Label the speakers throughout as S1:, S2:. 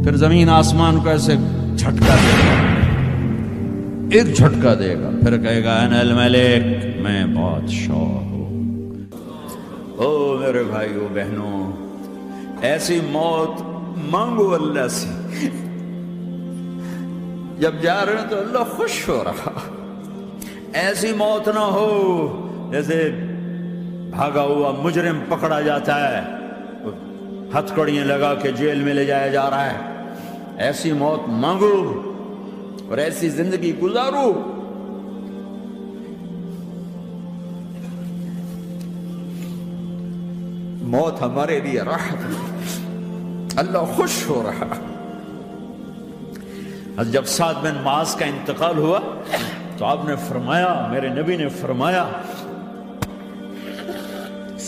S1: پھر زمین آسمان کو ایسے جھٹکا دے گا، ایک جھٹکا دے گا، پھر کہے گا انا الملک، میں بادشاہ ہوں۔ او میرے بھائیو بہنوں، ایسی موت مانگو اللہ سے، جب جا رہے ہیں تو اللہ خوش ہو رہا۔ ایسی موت نہ ہو جیسے بھاگا ہوا مجرم پکڑا جاتا ہے، ہتھکڑیاں لگا کے جیل میں لے جایا جا رہا ہے۔ ایسی موت مانگو اور ایسی زندگی گزارو۔ موت ہمارے لیے راحت ہے، اللہ خوش ہو رہا۔ جب سعد بن معاذ کا انتقال ہوا تو آپ نے فرمایا، میرے نبی نے فرمایا،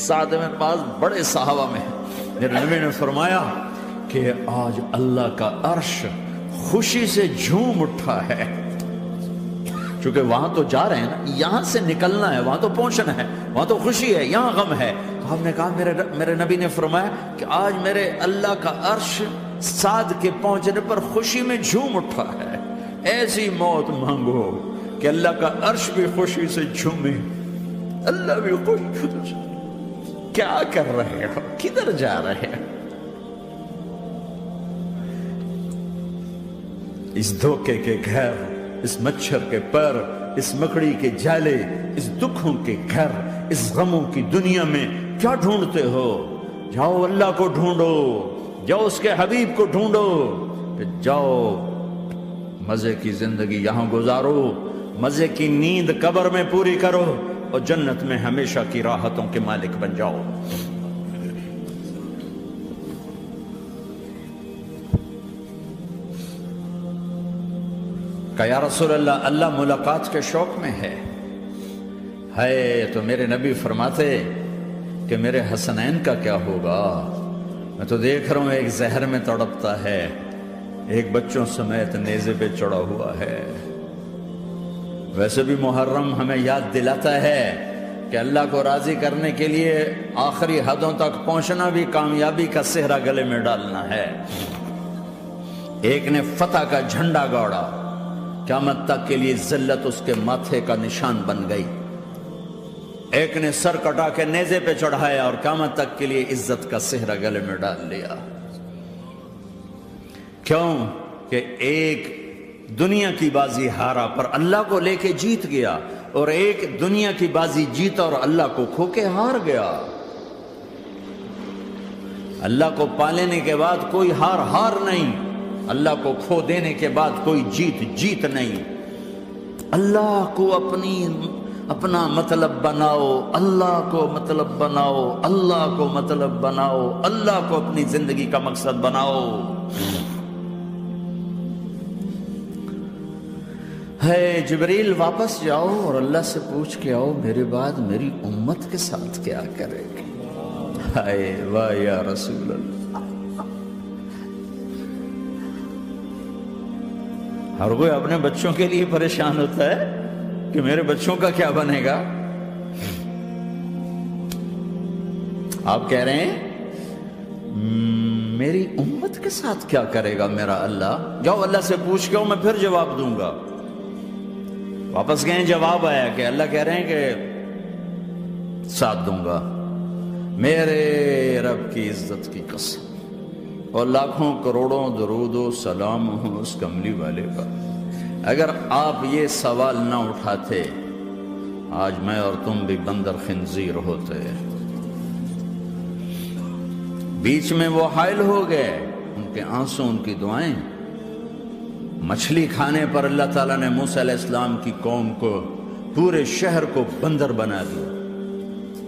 S1: سعد بن معاذ بڑے صحابہ میں ہیں، میرے نبی نے فرمایا کہ آج اللہ کا عرش خوشی سے جھوم اٹھا ہے، چونکہ وہاں تو جا رہے ہیں نا، یہاں سے نکلنا ہے، وہاں تو پہنچنا ہے، وہاں تو خوشی ہے، یہاں غم ہے۔ تو ہم نے کہا، میرے نبی نے فرمایا کہ آج میرے اللہ کا عرش سعد کے پہنچنے پر خوشی میں جھوم اٹھا ہے۔ ایسی موت مانگو کہ اللہ کا عرش بھی خوشی سے جھومے، اللہ بھی خوش۔ کیا کر رہے ہو؟ کدھر جا رہے ہیں؟ اس دھوکے کے گھر، اس مچھر کے پر، اس مکڑی کے جالے، اس دکھوں کے گھر، اس غموں کی دنیا میں کیا ڈھونڈتے ہو؟ جاؤ اللہ کو ڈھونڈو، جاؤ اس کے حبیب کو ڈھونڈو، پھر جاؤ مزے کی زندگی یہاں گزارو، مزے کی نیند قبر میں پوری کرو، اور جنت میں ہمیشہ کی راحتوں کے مالک بن جاؤ۔ کہ یا رسول اللہ، اللہ ملاقات کے شوق میں ہے۔ تو میرے نبی فرماتے کہ میرے حسنین کا کیا ہوگا؟ میں تو دیکھ رہا ہوں ایک زہر میں تڑپتا ہے، ایک بچوں سمیت نیزے پہ چڑھا ہوا ہے۔ ویسے بھی محرم ہمیں یاد دلاتا ہے کہ اللہ کو راضی کرنے کے لیے آخری حدوں تک پہنچنا بھی کامیابی کا صحرا گلے میں ڈالنا ہے۔ ایک نے فتح کا جھنڈا گاڑا، قیامت تک کے لیے ذلت اس کے ماتھے کا نشان بن گئی۔ ایک نے سر کٹا کے نیزے پہ چڑھایا اور قیامت تک کے لیے عزت کا صحرا گلے میں ڈال لیا۔ کیوں کہ ایک دنیا کی بازی ہارا پر اللہ کو لے کے جیت گیا، اور ایک دنیا کی بازی جیتا اور اللہ کو کھو کے ہار گیا۔ اللہ کو پا لینے کے بعد کوئی ہار نہیں، اللہ کو کھو دینے کے بعد کوئی جیت نہیں۔ اللہ کو اپنا مطلب بناؤ، اللہ کو مطلب بناؤ، اللہ کو مطلب بناؤ، اللہ کو اپنی زندگی کا مقصد بناؤ۔ جبریل واپس جاؤ اور اللہ سے پوچھ کے آؤ، میرے بعد میری امت کے ساتھ کیا کرے گی؟ واہ یا رسول اللہ۔ ہر کوئی اپنے بچوں کے لیے پریشان ہوتا ہے کہ میرے بچوں کا کیا بنے گا۔ آپ کہہ رہے ہیں میری امت کے ساتھ کیا کرے گا میرا اللہ؟ جاؤ اللہ سے پوچھ کے میں پھر جواب دوں گا۔ واپس گئے، جواب آیا کہ اللہ کہہ رہے ہیں کہ ساتھ دوں گا، میرے رب کی عزت کی قسم، اور لاکھوں کروڑوں درود و سلام ہوں اس کملی والے پر۔ اگر آپ یہ سوال نہ اٹھاتے، آج میں اور تم بھی بندر خنزیر ہوتے۔ بیچ میں وہ حائل ہو گئے، ان کے آنسو، ان کی دعائیں۔ مچھلی کھانے پر اللہ تعالیٰ نے موسیٰ علیہ السلام کی قوم کو، پورے شہر کو بندر بنا دیا۔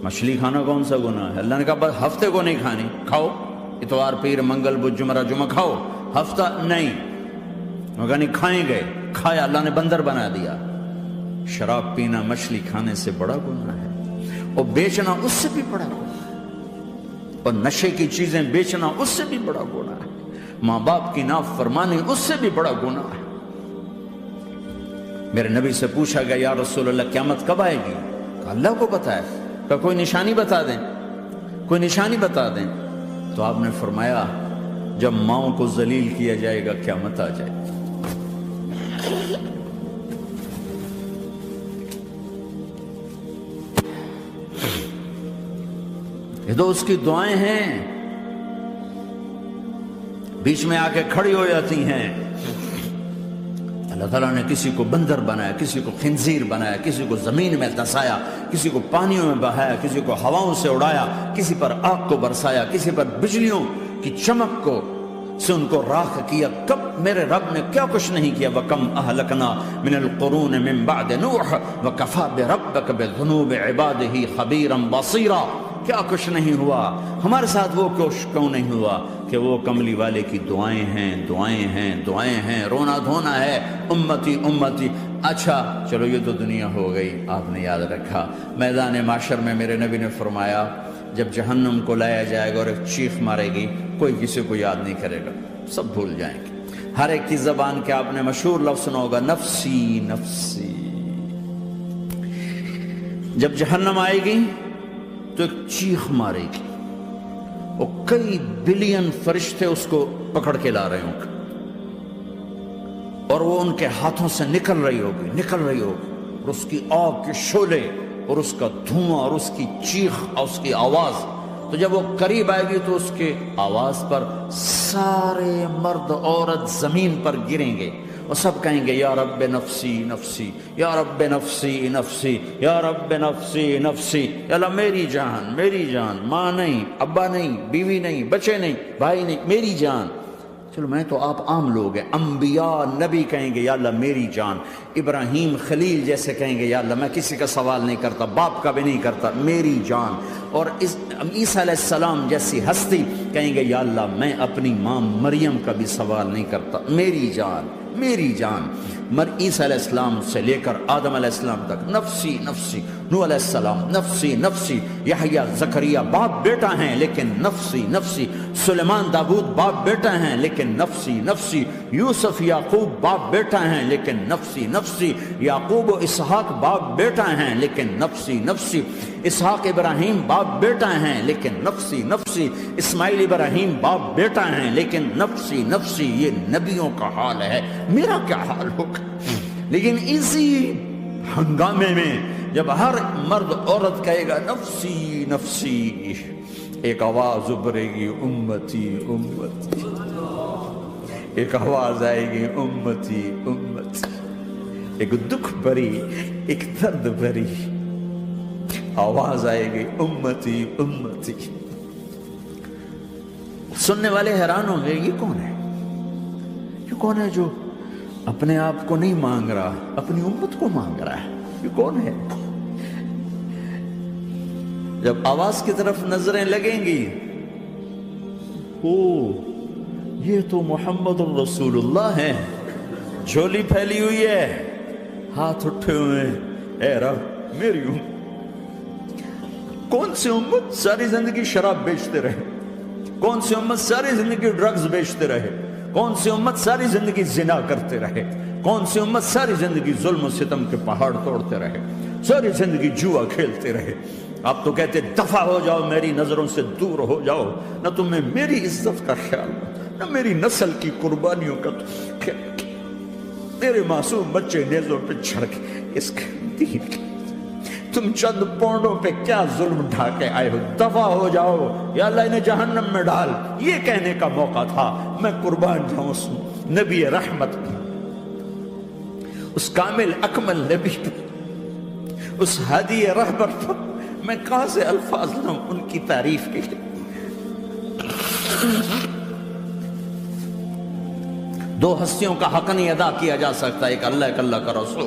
S1: مچھلی کھانا کون سا گناہ ہے؟ اللہ نے کہا بس ہفتے کو نہیں کھانی، کھاؤ، اتوار پیر منگل بدھ جمعہ جمعہ کھاؤ، ہفتہ نہیں۔ مگر نہیں کھائیں گے، کھایا، اللہ نے بندر بنا دیا۔ شراب پینا مچھلی کھانے سے بڑا گناہ ہے، اور بیچنا اس سے بھی بڑا گناہ ہے، اور نشے کی چیزیں بیچنا اس سے بھی بڑا گناہ ہے، ماں باپ کی نافرمانی اس سے بھی بڑا گناہ ہے۔ میرے نبی سے پوچھا گیا یا رسول اللہ قیامت کب آئے گی؟ کہا اللہ کو پتا ہے۔ کہا کوئی نشانی بتا دیں، کوئی نشانی بتا دیں۔ تو آپ نے فرمایا جب ماؤں کو ذلیل کیا جائے گا قیامت آ جائے گی۔ یہ تو اس کی دعائیں ہیں، بیچ میں آ کے کھڑی ہو جاتی ہیں۔ اللہ تعالیٰ نے کسی کو بندر بنایا، کسی کو خنزیر بنایا، کسی کو زمین میں دسایا، کسی کو پانیوں میں بہایا، کسی کو ہواؤں سے اڑایا، کسی پر آگ کو برسایا، کسی پر بجلیوں کی چمک کو سے ان کو راکھ کیا۔ کب میرے رب نے کیا کچھ نہیں کیا۔ وَكَمْ أَهْلَكْنَا مِنَ الْقُرُونِ مِنْ بَعْدِ نُوحٍ وَكَفَى بِرَبِّكَ بِذُنُوبِ عِبَادِهِ خَبِيرًا بَصِيرًا۔ کیا کچھ نہیں ہوا ہمارے ساتھ، وہ کچھ کیوں نہیں ہوا کہ وہ کملی والے کی دعائیں ہیں، دعائیں ہیں، دعائیں ہیں، رونا دھونا ہے، امتی امتی۔ اچھا چلو یہ تو دنیا ہو گئی، آپ نے یاد رکھا میدان معاشر میں میرے نبی نے فرمایا جب جہنم کو لایا جائے گا اور ایک چیخ مارے گی، کوئی کسی کو یاد نہیں کرے گا، سب بھول جائیں گے۔ ہر ایک کی زبان کے آپ نے مشہور لفظ سنا ہوگا، نفسی نفسی۔ جب جہنم آئے گی تو ایک چیخ مارے گی، اور کئی بلین فرشتے اس کو پکڑ کے لا رہے ہوں گے، اور وہ ان کے ہاتھوں سے نکل رہی ہوگی، اور اس کی آگ کے شعلے اور اس کا دھواں اور اس کی چیخ اور اس کی آواز۔ تو جب وہ قریب آئے گی تو اس کے آواز پر سارے مرد عورت زمین پر گریں گے اور سب کہیں گے یا رب نفسی نفسی، یا رب نفسی نفسی، یا رب نفسی نفسی۔ یا اللہ میری جان، میری جان، ماں نہیں، ابا نہیں، بیوی نہیں، بچے نہیں، بھائی نہیں، میری جان۔ چلو میں تو آپ عام لوگ ہیں، انبیاء نبی کہیں گے یا اللہ میری جان، ابراہیم خلیل جیسے کہیں گے یا اللہ میں کسی کا سوال نہیں کرتا، باپ کا بھی نہیں کرتا، میری جان۔ اور عیسیٰ علیہ السلام جیسی ہستی کہیں گے یا اللہ میں اپنی ماں مریم کا بھی سوال نہیں کرتا، میری جان، میری جان۔ عیسیٰ علیہ السلام سے لے کر آدم علیہ السلام تک نفسی نفسی، نوح علیہ السلام نفسی نفسی، یحییٰ زکریا باپ بیٹا ہیں لیکن نفسی نفسی، سلیمان داؤد باپ بیٹا ہیں لیکن نفسی نفسی، یوسف یعقوب باپ بیٹا ہیں لیکن نفسی نفسی، یعقوب و اسحاق باپ بیٹا ہیں لیکن نفسی نفسی، اسحاق ابراہیم باپ بیٹا ہیں لیکن نفسی نفسی، اسماعیل ابراہیم باپ بیٹا ہیں لیکن نفسی نفسی۔ یہ نبیوں کا حال ہے، میرا کیا حال ہوگا؟ لیکن اسی ہنگامے میں جب ہر مرد عورت کہے گا نفسی نفسی، ایک آواز ابھرے گی امتی امتی، ایک آواز آئے گی امتی امتی، ایک دکھ بھری، ایک درد بھری آواز آئے گی امتی امتی۔ سننے والے حیران ہوں گے یہ کون ہے، یہ کون ہے جو اپنے آپ کو نہیں مانگ رہا، اپنی امت کو مانگ رہا ہے، یہ کون ہے؟ جب آواز کی طرف نظریں لگیں گی، او یہ تو محمد الرسول اللہ ہے، جھولی پھیلی ہوئی ہے، ہاتھ اٹھے ہوئے ہیں، اے رب میری امت۔ کون سی امت ساری زندگی شراب بیچتے رہے، کون سی امت ساری زندگی ڈرگز بیچتے رہے، کون سی امت ساری زندگی زنا کرتے رہے، کون سی امت ساری زندگی ظلم و ستم کے پہاڑ توڑتے رہے، ساری زندگی جوا کھیلتے رہے۔ آپ تو کہتے دفع ہو جاؤ، میری نظروں سے دور ہو جاؤ، نہ تمہیں میری عزت کا خیال، نہ میری نسل کی قربانیوں کا خیال، تیرے معصوم بچے نیزوں پہ چھڑ کے اس دین کے تم چند پونڈوں پہ کیا ظلم ڈھا کے آئے ہو، دفع ہو جاؤ یا اللہ انہیں جہنم میں ڈال۔ یہ کہنے کا موقع تھا، میں قربان جاؤں اس نبی رحمت پر، اس کامل اکمل نبی پر، اس ہادی رہبر پر میں کہاں سے الفاظ لوں ان کی تعریف کے لیے۔ دو ہستیوں کا حق نہیں ادا کیا جا سکتا، ایک اللہ، ایک اللہ کا رسول۔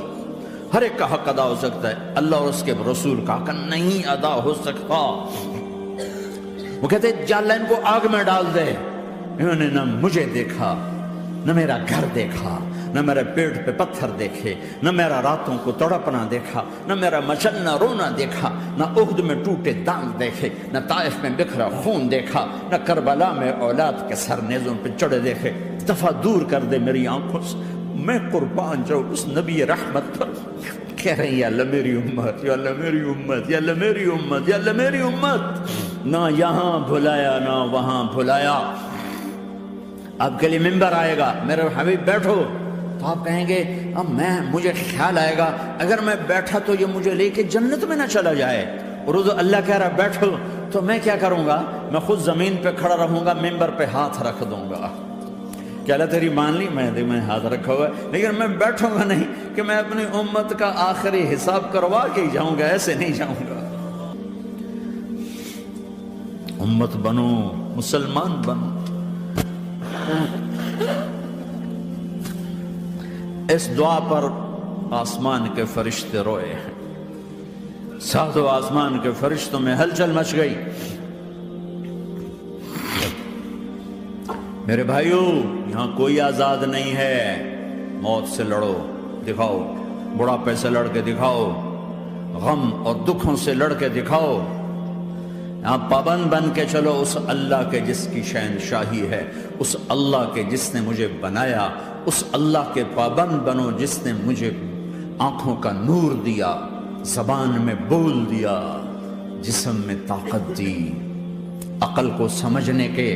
S1: ہر ایک کا حق ادا ہو سکتا ہے، اللہ اور اس کے رسول کا حق نہیں ادا ہو سکتا۔ وہ کہتے جا اللہ ان کو آگ میں ڈال دے، انہوں نے نہ مجھے دیکھا، نہ میرا گھر دیکھا، نہ میرے پیٹ پہ پتھر دیکھے، نہ میرا راتوں کو تڑپنا دیکھا، نہ میرا مچلنا رونا دیکھا، نہ احد میں ٹوٹے دانت دیکھے، نہ طائف میں بکھرا خون دیکھا، نہ کربلا میں اولاد کے سر نیزوں پہ چڑھے دیکھے۔ دفعہ دور کر دے میری آنکھوں سے، میں قربان جاؤں اس نبی رحمت پر۔ کہہ رہے ہیں یا اللہ میری امت، یا اللہ میری امت، یا اللہ میری امت، یا اللہ میری امت۔ نہ یہاں بھلایا نہ وہاں بھلایا، آپ کے لیے ممبر آئے گا، میرے حبیب بیٹھو، تو آپ کہیں گے اب مجھے خیال آئے گا اگر میں بیٹھا تو یہ مجھے لے کے جنت میں نہ چلا جائے، اور اللہ کہہ رہا بیٹھو، تو میں کیا کروں گا؟ میں خود زمین پہ کھڑا رہوں گا، ممبر پہ ہاتھ رکھ دوں گا کہ اللہ تیری مان لی، میں ہاتھ رکھا ہوا ہے، لیکن میں بیٹھوں گا نہیں کہ میں اپنی امت کا آخری حساب کروا کے ہی جاؤں گا، ایسے نہیں جاؤں گا۔ امت بنو، مسلمان بنو۔ اس دعا پر آسمان کے فرشتے روئے ہیں، ساتوں آسمان کے فرشتوں میں ہلچل مچ گئی۔ میرے بھائیو، یہاں کوئی آزاد نہیں ہے، موت سے لڑو، دکھاؤ، بڑھاپے سے لڑ کے دکھاؤ، غم اور دکھوں سے لڑ کے دکھاؤ، یہاں پابند بن کے چلو اس اللہ کے جس کی شہنشاہی ہے، اس اللہ کے جس نے مجھے بنایا، اس اللہ کے پابند بنو جس نے مجھے آنکھوں کا نور دیا، زبان میں بول دیا، جسم میں طاقت دی، عقل کو سمجھنے کے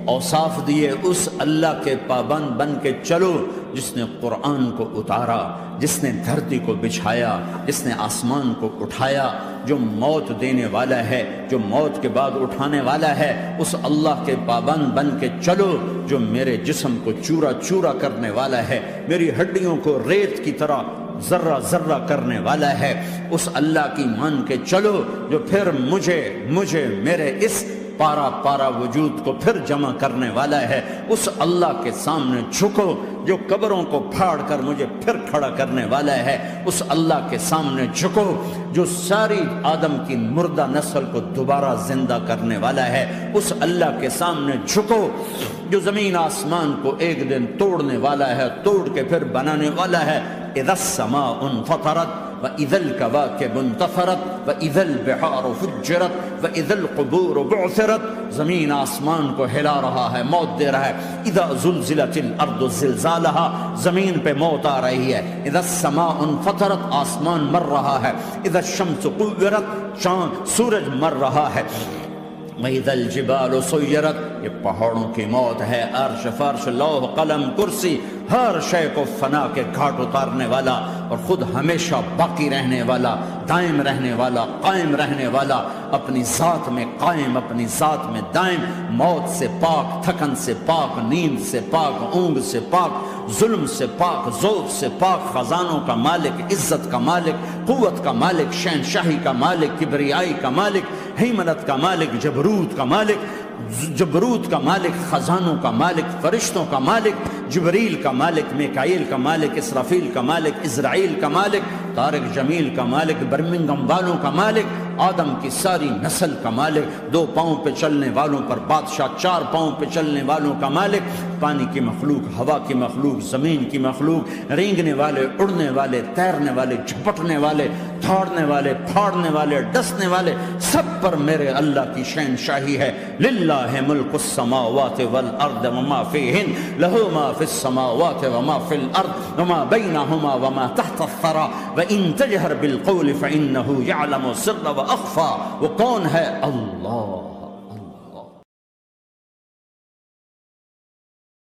S1: اوصاف دیے، اس اللہ کے پابند بن کے چلو جس نے قرآن کو اتارا، جس نے دھرتی کو بچھایا، جس نے آسمان کو اٹھایا، جو موت دینے والا ہے، جو موت کے بعد اٹھانے والا ہے، اس اللہ کے پابند بن کے چلو جو میرے جسم کو چورا چورا کرنے والا ہے، میری ہڈیوں کو ریت کی طرح ذرہ ذرہ کرنے والا ہے، اس اللہ کی مان کے چلو جو پھر مجھے میرے اس پارا پارا وجود کو پھر جمع کرنے والا ہے، اس اللہ کے سامنے جھکو جو قبروں کو پھاڑ کر مجھے پھر کھڑا کرنے والا ہے، اس اللہ کے سامنے جھکو جو ساری آدم کی مردہ نسل کو دوبارہ زندہ کرنے والا ہے، اس اللہ کے سامنے جھکو جو زمین آسمان کو ایک دن توڑنے والا ہے، توڑ کے پھر بنانے والا ہے۔ اذا السماء انفطرت وَإِذَا الْكَوَاكِبُ انْتَثَرَتْ وَإِذَا الْبِحَارُ فُجِّرَتْ وَإِذَا الْقُبُورُ بُعْثِرَتْ، زمین آسمان کو ہلا رہا ہے، موت دے رہا ہے۔ اِذَا زُلْزِلَتِ الْأَرْضُ زِلْزَالَهَا، زمین پہ موت آ رہی ہے۔ اِذَا السَّمَاءُ انفطرت، آسمان مر رہا ہے۔ اِذَا الشَّمْسُ كُوِّرَتْ، سورج مر رہا ہے۔ وَإِذَا الْجِبَالُ سُيِّرَتْ، یہ پہاڑوں کی موت ہے۔ عرش فرش لوح قلم کرسی، ہر شے کو فنا کے گھاٹ اتارنے والا اور خود ہمیشہ باقی رہنے والا، دائم رہنے والا، قائم رہنے والا، اپنی ذات میں قائم، اپنی ذات میں دائم، موت سے پاک، تھکن سے پاک، نیند سے پاک، اونگ سے پاک، ظلم سے پاک، ذوق سے پاک، خزانوں کا مالک، عزت کا مالک، قوت کا مالک، شہنشاہی کا مالک، کبریائی کا مالک، ہیمنت کا مالک، جبروت کا مالک، جبروت کا مالک، خزانوں کا مالک، فرشتوں کا مالک، جبریل کا مالک، میکائیل کا مالک، اسرافیل کا مالک، اسرائیل کا مالک، طارق جمیل کا مالک، برمنگم والوں کا مالک، آدم کی ساری نسل کا مالک، 2 پاؤں پہ چلنے والوں پر بادشاہ، 4 پاؤں پہ چلنے والوں کا مالک، پانی کی مخلوق، ہوا کی مخلوق، زمین کی مخلوق، رینگنے والے، اڑنے والے، تیرنے والے، جھپٹنے والے، دھاڑنے والے، پھاڑنے والے، ڈسنے والے، سب پر میرے اللہ کی شہنشاہی ہے۔ للہ ملک السماوات والارض وما فیہن، لہ ما فی السماوات وما فی الارض وما بینہما وما تحت الثری وان تجہر بالقول فانہ یعلم السر واخفی۔ وہ کون ہے؟ اللہ۔